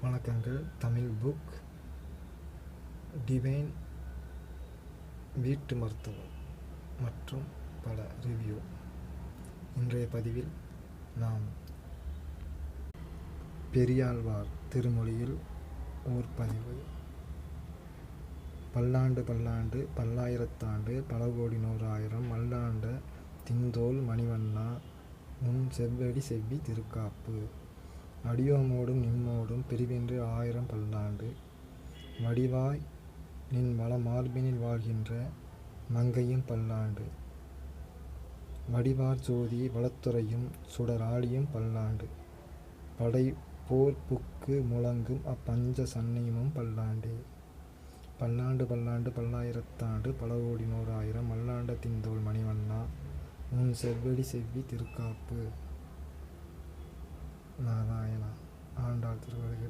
வணக்கங்கள். Tamil book divine வீட்டு மருத்துவம் மற்றும் பல ரிவ்யூ. இன்றைய பதிவில் நாம் பெரியாழ்வார் திருமொழியில் ஓர் பதிவு. பல்லாண்டு பல்லாண்டு பல்லாயிரத்தாண்டு பல கோடி நூறாயிரம் மல்லாண்ட தின்தோள் மணிவண்ணா உன் செவ்வடி செவ்வி திருக்காப்பு. அடியோமோடும் நிம்மோடும் பிரிவின்றி ஆயிரம் பல்லாண்டு வடிவாய் நின் வளமார்பினில் வாழ்கின்ற மங்கையும் பல்லாண்டு வடிவார் ஜோதி வளத்துறையும் சுடராழியும் பல்லாண்டு படை போர் புக்கு முழங்கும் அப்பஞ்ச சன்னியமும் பல்லாண்டே. பல்லாண்டு பல்லாண்டு பல்லாயிரத்தாண்டு பல கோடி நூறாயிரம் மல்லாண்ட தின்தோள் மணிவண்ணா உன் செவ்வடி செவ்வி திருக்காப்பு. நாராயணா. ஆண்டாள் திருவருள்.